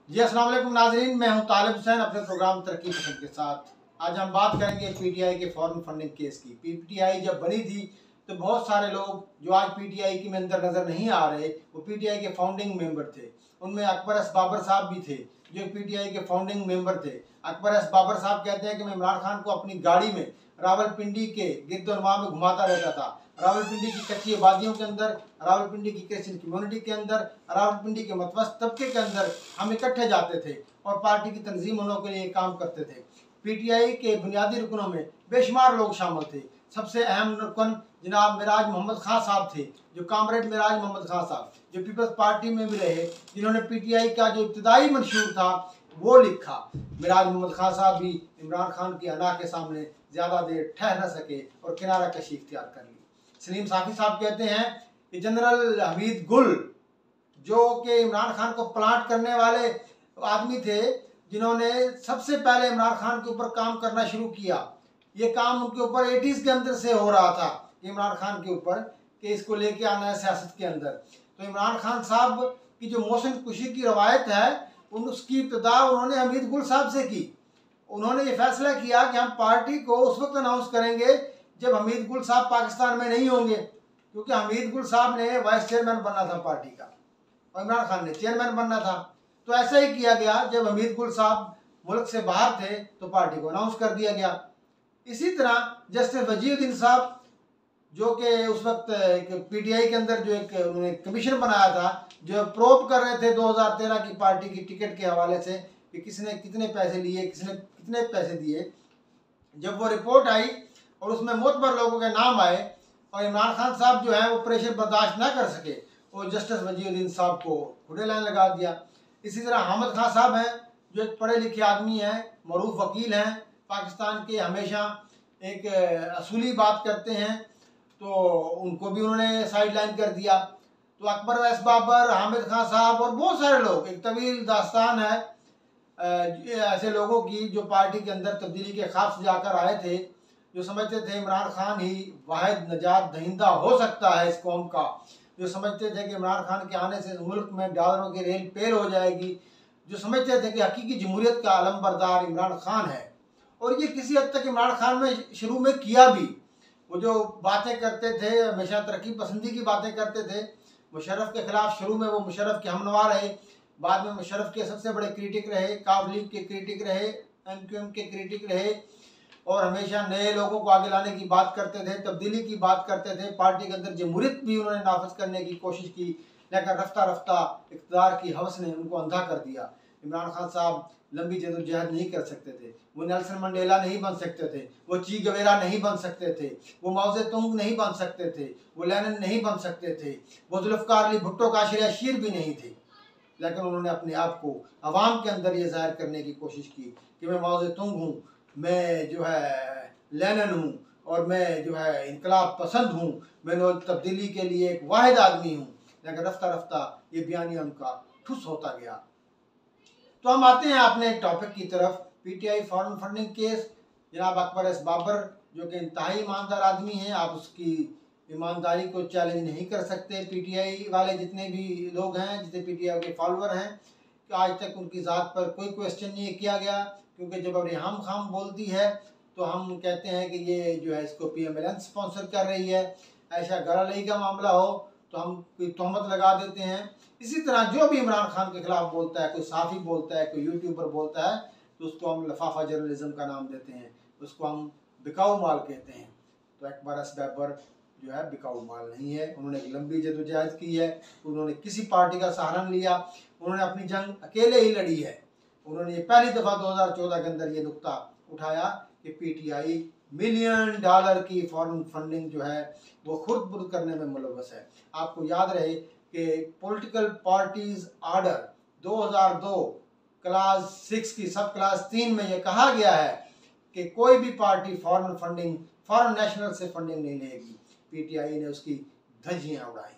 जी अस्सलाम वालेकुम नाजरीन, मैं हूं तालिब हुसैन अपने प्रोग्राम तरक्की पसंद के साथ। आज हम बात करेंगे पीटीआई के फॉरेन फंडिंग केस की। पीटीआई जब बनी थी तो बहुत सारे लोग जो आज पीटीआई के अंदर नज़र नहीं आ रहे वो पीटीआई के फाउंडिंग मेंबर थे। उनमें अकबर एस बाबर साहब भी थे जो पीटीआई के फाउंडिंग मेंबर थे। अकबर एस बाबर साहब कहते हैं कि मैं इमरान खान को अपनी गाड़ी में रावलपिंडी के गिरदोनवा में घुमाता रहता था। रावलपिंडी की कच्ची आबादियों के अंदर, रावलपिंडी की क्रिश्चियन कम्युनिटी के अंदर, रावलपिंडी के मतवस्त तबके के अंदर हम इकट्ठे जाते थे और पार्टी की तंजीम होने के लिए काम करते थे। पीटीआई के बुनियादी रुकनों में बेशुमार लोग शामिल थे। सबसे अहम रुकन जनाब मिराज मोहम्मद खान साहब थे, जो कामरेड मिराज मोहम्मद खान साहब जो पीपल्स पार्टी में भी रहे, जिन्होंने पीटीआई का जो इब्तदाई मंशूर था वो लिखा। मिराज मोहम्मद खान साहब भी इमरान खान की अना के सामने ज़्यादा देर ठहर न सके और किनारा कशी इख्तियार कर ली। सलीम साफी साहब कहते हैं कि जनरल हमीद गुल जो कि इमरान खान को प्लांट करने वाले आदमी थे, जिन्होंने सबसे पहले इमरान खान के ऊपर काम करना शुरू किया। ये काम उनके ऊपर 80s के अंदर से हो रहा था इमरान खान के ऊपर कि इसको लेके आना है सियासत के अंदर। तो इमरान खान साहब की जो मोहसिन कुशी की रवायत है उसकी इब्तिदा उन्होंने हमीद गुल साहब से की। उन्होंने ये फैसला किया कि हम पार्टी को उस वक्त अनाउंस करेंगे जब हमीद गुल साहब पाकिस्तान में नहीं होंगे, क्योंकि हमीद गुल साहब ने वाइस चेयरमैन बनना था पार्टी का और इमरान खान ने चेयरमैन बनना था। तो ऐसा ही किया गया, जब हमीद गुल साहब मुल्क से बाहर थे तो पार्टी को अनाउंस कर दिया गया। इसी तरह जस्टिस वजीउद्दीन साहब जो कि उस वक्त पीटीआई के अंदर जो एक उन्होंने कमीशन बनाया था, जो प्रोब कर रहे थे 2013 की पार्टी की टिकट के हवाले से कि किसने कितने पैसे लिए, किसने कितने पैसे दिए। जब वो रिपोर्ट आई और उसमें मोतबर लोगों के नाम आए और इमरान खान साहब जो है वो प्रेशर बर्दाश्त ना कर सके और जस्टिस वजीउद्दीन साहब को खुदे लाइन लगा दिया। इसी तरह हामिद खान साहब हैं जो एक पढ़े लिखे आदमी हैं, मरूफ वकील हैं पाकिस्तान के, हमेशा एक असूली बात करते हैं, तो उनको भी उन्होंने साइड लाइन कर दिया। तो अकबर एस बाबर, हामिद खान साहब और बहुत सारे लोग, एक तवील दास्तान है ऐसे लोगों की जो पार्टी के अंदर तब्दीली के ख्वाब से जाकर आए थे, जो समझते थे इमरान खान ही वाहिद नजात दहिंदा हो सकता है इस कौम का, जो समझते थे कि इमरान खान के आने से मुल्क में डॉलरों की रेल पेल हो जाएगी, जो समझते थे कि हकीकी जमहूरियत का अलम बरदार इमरान खान है। और ये किसी हद तक इमरान खान ने शुरू में किया भी। वो जो बातें करते थे हमेशा तरक्की पसंदी की बातें करते थे। मुशर्रफ के खिलाफ शुरू में वो मुशर्रफ के हमनवा रहे, बाद में मुशर्रफ के सबसे बड़े क्रिटिक रहे, काफ लीग के क्रिटिक रहे, एमक्यूएम के क्रिटिक रहे और हमेशा नए लोगों को आगे लाने की बात करते थे, तब्दीली की बात करते थे। पार्टी के अंदर जमहूरियत भी उन्होंने नाफज करने की कोशिश की, लेकिन रफ्ता रफ्ता इक़्तिदार की हवस ने उनको अंधा कर दिया। इमरान खान साहब लंबी जदोजहद नहीं कर सकते थे, वो नेल्सन मंडेला नहीं बन सकते थे, वो ची गवेरा नहीं बन सकते थे, वो माओ तुंग नहीं बन सकते थे, वो लेनिन नहीं बन सकते थे, वो जुल्फ़िकार अली भुट्टो का शीर भी नहीं थे। लेकिन उन्होंने अपने आप को अवाम के अंदर ये जाहिर करने की कोशिश की कि मैं माओ तुंग हूँ, मैं जो है लेनिन हूँ और मैं जो है इनकलाब पसंद हूँ, मैं तब्दीली के लिए एक वाहिद आदमी हूँ। लेकिन रफ्ता रफ्ता ये बयानिया उनका ठुस होता गया। तो हम आते हैं अपने टॉपिक की तरफ। पीटीआई फॉरेन फंडिंग केस, जनाब अकबर एस बाबर जो कि इंतहाई ईमानदार आदमी हैं, आप उसकी ईमानदारी को चैलेंज नहीं कर सकते। पीटीआई वाले जितने भी लोग हैं, जितने पीटीआई के फॉलोअर हैं, कि आज तक उनकी ज़ात पर कोई क्वेश्चन नहीं किया गया, क्योंकि जब अब हम खाम बोलती है तो हम कहते हैं कि ये जो है इसको PMLN स्पॉन्सर कर रही है। ऐसा गरालई का मामला हो तो हम कोई तहमत लगा देते हैं। इसी तरह जो भी इमरान खान के खिलाफ बोलता है, कोई साफ़ी बोलता है, कोई यूट्यूबर बोलता है, तो उसको हम लफाफा जर्नलिज्म का नाम देते हैं, उसको हम बिकाऊ माल कहते हैं। तो अकबर एस बाबर जो है बिकाऊ माल नहीं है। उन्होंने एक लंबी जदोजहद की है, उन्होंने किसी पार्टी का सहारा नहीं लिया, उन्होंने अपनी जंग अकेले ही लड़ी है। उन्होंने ये पहली दफ़ा 2014 के अंदर ये नुक्ता उठाया कि पीटीआई $1 मिलियन की फॉरेन फंडिंग जो है वो खुद बुर्द करने में मुलव्वस है। आपको याद रहे कि पॉलिटिकल पार्टीज आर्डर 2002 क्लास 6 की सब क्लास 3 में ये कहा गया है कि कोई भी party foreign funding, foreign national से फंडिंग नहीं लेगी। पीटीआई ने उसकी धज्जियां उड़ाई,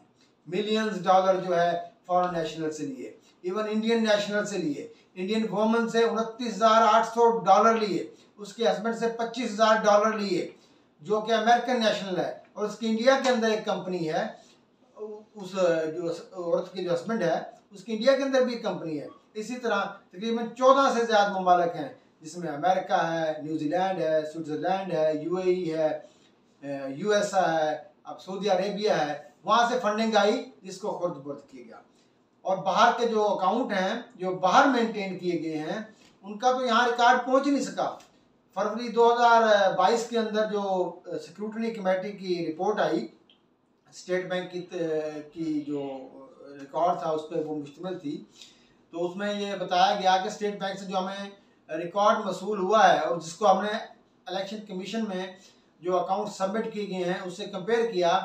$मिलियंस जो है फॉरेन नेशनल से लिए, इवन इंडियन नेशनल से लिए। इंडियन वुमन से $29,800 लिए, उसके हस्बैंड से $25,000 लिए, जो कि अमेरिकन नेशनल है, और उसकी इंडिया के अंदर एक कंपनी है, उस जो औरत के जो हस्बैंड है उसकी इंडिया के अंदर भी कंपनी है। इसी तरह तकरीबन 14 से ज़्यादा ममालिक हैं, जिसमें अमेरिका है, न्यूजीलैंड है, स्विट्ज़रलैंड है, यूएई है, यूएसए है, अब सऊदी अरेबिया है, वहाँ से फंडिंग आई जिसको खुर्द बुर्द किया गया। और बाहर के जो अकाउंट हैं जो बाहर मेंटेन किए गए हैं उनका तो यहाँ रिकॉर्ड पहुँच ही नहीं सका। फरवरी 2022 के अंदर जो स्क्रूटनी कमेटी की रिपोर्ट आई, स्टेट बैंक की जो रिकॉर्ड था उस पर वो मुश्तमिल थी, तो उसमें ये बताया गया कि स्टेट बैंक से जो हमें रिकॉर्ड मसूल हुआ है और जिसको हमने इलेक्शन कमीशन में जो अकाउंट सबमिट किए गए हैं उससे कंपेयर किया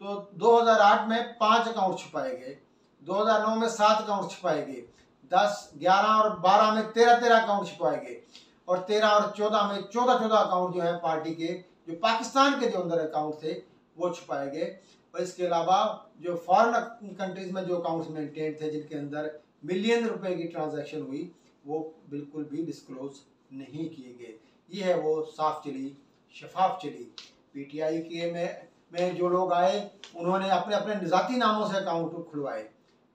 तो 2008 में 5 अकाउंट छुपाए गए, 2009 में 7 अकाउंट छुपाए गए, 10, 11 और 12 में 13 अकाउंट छुपाए गए और 13 और 14 में 14 अकाउंट जो है पार्टी के जो पाकिस्तान के जो अंदर अकाउंट थे वो छुपाए गए। और इसके अलावा जो फॉरेन कंट्रीज में जो अकाउंट्स मेंटेन थे जिनके अंदर मिलियन रुपए की ट्रांजैक्शन हुई वो बिल्कुल भी डिस्क्लोज नहीं किए गए। ये है वो साफ चली शफाफ चली। पीटीआई के में जो लोग आए उन्होंने अपने अपने निजाती नामों से अकाउंट खुलवाए।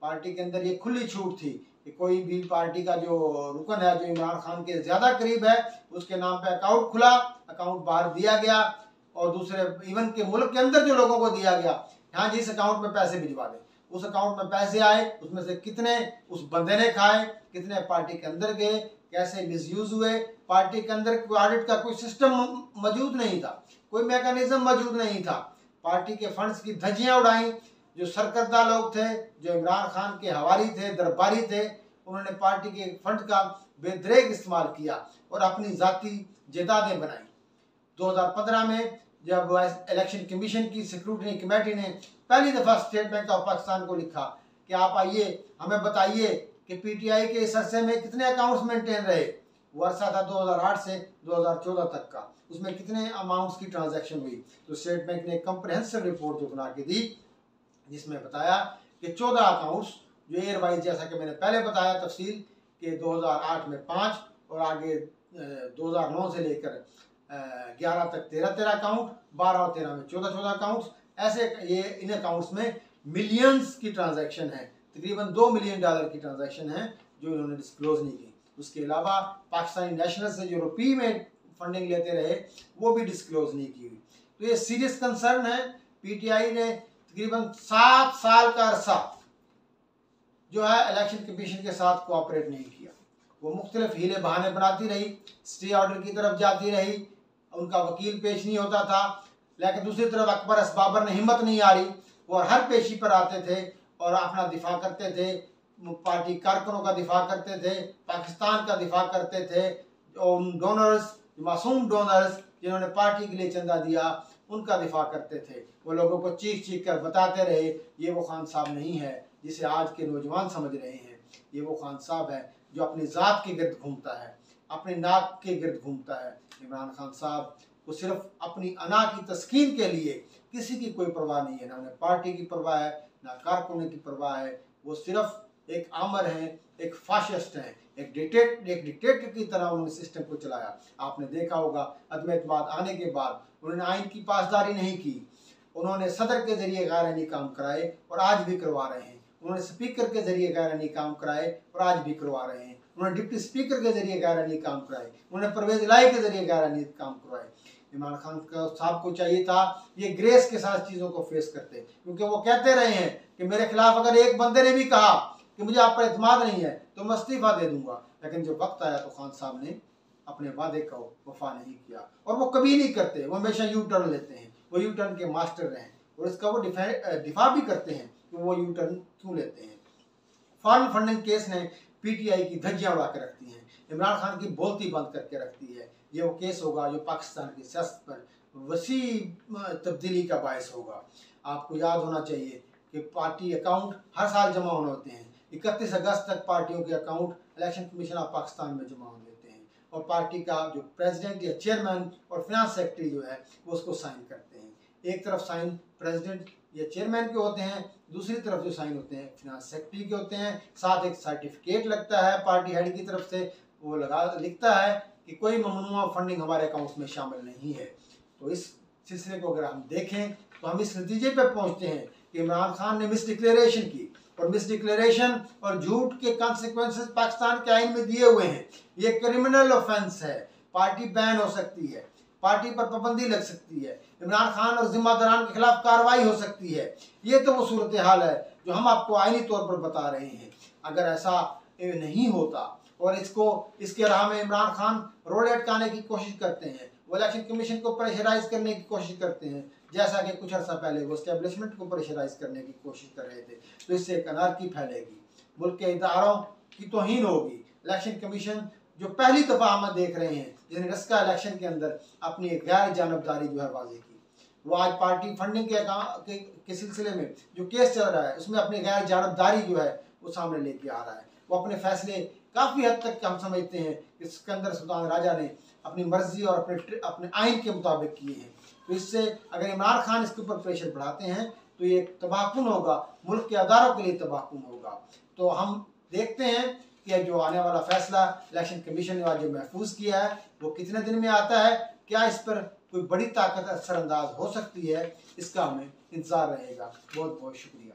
पार्टी के अंदर ये खुली छूट थी कि कोई भी पार्टी का जो रुकन है जो इमरान खान के ज़्यादा करीब है उसके नाम पे अकाउंट खुला, अकाउंट बाहर दिया गया और दूसरे इवन के मुल्क के अंदर जो लोगों को दिया गया, यहाँ जिस अकाउंट में पैसे भिजवा दें उस अकाउंट में पैसे आए, उसमें से कितने उस बंदे ने खाए, कितने पार्टी के अंदर गए, कैसे मिसयूज हुए। पार्टी के अंदर ऑडिट का कोई सिस्टम मौजूद नहीं था, कोई मैकेनिज्म मौजूद नहीं था। पार्टी के फंड्स की धज्जियां उड़ाई। जो सरकर्दा लोग थे, जो इमरान खान के हवारी थे, दरबारी थे, उन्होंने पार्टी के फंड का बेदरेग इस्तेमाल किया और अपनी जाती जायदादें बनाई। 2015 में जब इलेक्शन कमीशन की स्क्रूटनी कमेटी ने पहली दफ़ा स्टेट बैंक ऑफ पाकिस्तान को लिखा कि आप आइए हमें बताइए कि पीटीआई के इस अरसे में कितने अकाउंट्स मेंटेन रहे। वो अरसा था 2008 से 2014 तक का, उसमें कितने अमाउंट्स की ट्रांजैक्शन हुई। तो स्टेट बैंक ने कंप्रहेंसिव रिपोर्ट जो बना के दी जिसमें बताया कि 14 अकाउंट्स जो एयर वाइज, जैसा कि मैंने पहले बताया तफसील कि 2008 में 5 और आगे 2009 से लेकर 11 तक 13 अकाउंट, 12 और 13 में 14 अकाउंट्स। ऐसे ये इन अकाउंट्स में मिलियंस की ट्रांजैक्शन है, तकरीबन $2 मिलियन की ट्रांजैक्शन है जो इन्होंने डिस्क्लोज नहीं की। उसके अलावा पाकिस्तानी नेशनल से जो रुपये में फंडिंग लेते रहे वो भी डिस्क्लोज नहीं की हुई। तो ये सीरियस कंसर्न है। पीटीआई ने तकरीबन 7 साल का अरसा जो है इलेक्शन कमीशन के साथ कोऑपरेट नहीं किया। वो मुख्तलिफ हीले बहाने बनाती रही, स्टे ऑर्डर की तरफ जाती रही, उनका वकील पेश नहीं होता था। लेकिन दूसरी तरफ अकबर असबाबर ने हिम्मत नहीं आ रही, वो हर पेशी पर आते थे और अपना दिफा करते थे, पार्टी कारकुनों का दिफा करते थे, पाकिस्तान का दिफा करते थे। उन डोनर्स, मासूम डोनर्स जिन्होंने पार्टी के लिए चंदा दिया उनका दिफा करते थे। वो लोगों को चीख चीख कर बताते रहे ये वो खान साहब नहीं है जिसे आज के नौजवान समझ रहे हैं। ये वो खान साहब है जो अपनी ज़ात के गिर्द घूमता है, अपने नाक के गिर्द घूमता है। इमरान खान साहब को सिर्फ अपनी अना की तस्कीन के लिए किसी की कोई परवाह नहीं है, ना उन्हें पार्टी की परवाह है ना कारकुनों की परवाह है। वो सिर्फ एक आमर हैं, एक फाशिस्ट हैं, एक डिक्टेटर की तरह उन्होंने सिस्टम को चलाया। आपने देखा होगा अदम एतमाद आने के बाद उन्होंने आइन की पासदारी नहीं की, उन्होंने सदर के जरिए गैर-आईनी काम कराए और आज भी करवा रहे हैं। उन्होंने स्पीकर के जरिए गैर-आईनी काम कराए और आज भी करवा रहे हैं। उन्होंने डिप्टी स्पीकर के जरिए गैर-आईनी काम कराए, उन्होंने परवेज इलाही के जरिए गैर-आईनी काम करवाए। इमरान खान साहब को चाहिए था ये ग्रेस के साथ चीज़ों को फेस करते, क्योंकि वो कहते रहे हैं कि मेरे खिलाफ अगर एक बंदे ने भी कहा कि मुझे आप पर एतमाद नहीं है तो मैं इस्तीफा दे दूंगा। लेकिन जब वक्त आया तो खान साहब ने अपने वादे का वफा नहीं किया और वो कभी नहीं करते, वो हमेशा यू टर्न लेते हैं, वो यू टर्न के मास्टर रहे और इसका वो दिफा भी करते हैं कि वो यू टर्न क्यों लेते हैं। फॉरेन फंडिंग केस ने पीटीआई की धज्जियां उड़ा के रखती हैं, इमरान खान की बोलती बंद करके रखती है। ये वो केस होगा जो पाकिस्तान की सियासत पर वसी तब्दीली का बायस होगा। आपको याद होना चाहिए कि पार्टी अकाउंट हर साल जमा होने होते हैं। 31 अगस्त तक पार्टियों के account election commission of Pakistan में जमा होने देते हैं और पार्टी का जो प्रेसिडेंट या चेयरमैन और फिनांस सेक्रेटरी जो है वो उसको साइन करते हैं। एक तरफ साइन प्रेसिडेंट या चेयरमैन के होते हैं, दूसरी तरफ जो साइन होते हैं फिनांस सेक्रेटरी के होते हैं। साथ एक सर्टिफिकेट लगता है पार्टी हेड की तरफ से, वो लिखता है कि कोई ममनुआ फंडिंग हमारे अकाउंट्स में शामिल नहीं है। तो इस सिलसिले को अगर हम देखें तो हम इस नतीजे पर पहुंचते हैं कि इमरान खान ने मिस डिक्लेरेशन की और मिस डिक्लेरेशन और झूठ के कॉन्सिक्वेंसेस पाकिस्तान के आइन में दिए हुए हैं। ये क्रिमिनल ऑफेंस है, पार्टी बैन हो सकती है, पार्टी पर पाबंदी लग सकती है, इमरान खान और जिम्मेदारान के खिलाफ कार्रवाई हो सकती है। ये तो वो सूरत हाल है जो हम आपको आईनी तौर पर बता रहे हैं। अगर ऐसा नहीं होता और इसके राह में इमरान खान रोड अटकाने की कोशिश करते हैं, वो इलेक्शन कमीशन को प्रेशराइज करने की कोशिश करते हैं, जैसा कि कुछ अर्सा पहले वो एस्टेब्लिशमेंट को प्रेशराइज करने की कोशिश कर रहे थे, तो इससे एक अनारकी फैलेगी, मुल्क के इदारों की तौहीन होगी। इलेक्शन कमीशन जो पहली दफा हम देख रहे हैं जिसने रस्का इलेक्शन के अंदर अपनी गैर जानबदारी जो है वाजे की, वो आज पार्टी फंडिंग के सिलसिले में जो केस चल रहा है उसमें अपनी गैर जानबदारी जो है वो सामने लेके आ रहा है। वो अपने फैसले काफ़ी हद तक हम समझते हैं कि सिकंदर सुल्तान राजा ने अपनी मर्जी और अपने आइन के मुताबिक किए हैं। तो इससे अगर इमरान खान इसके ऊपर प्रेशर बढ़ाते हैं तो ये तबाहकुन होगा, मुल्क के अदारों के लिए तबाहकुन होगा। तो हम देखते हैं कि जो आने वाला फैसला इलेक्शन कमीशन ने आज जो महफूज किया है वो कितने दिन में आता है, क्या इस पर कोई बड़ी ताकत असरअंदाज हो सकती है, इसका हमें इंतजार रहेगा। बहुत बहुत शुक्रिया।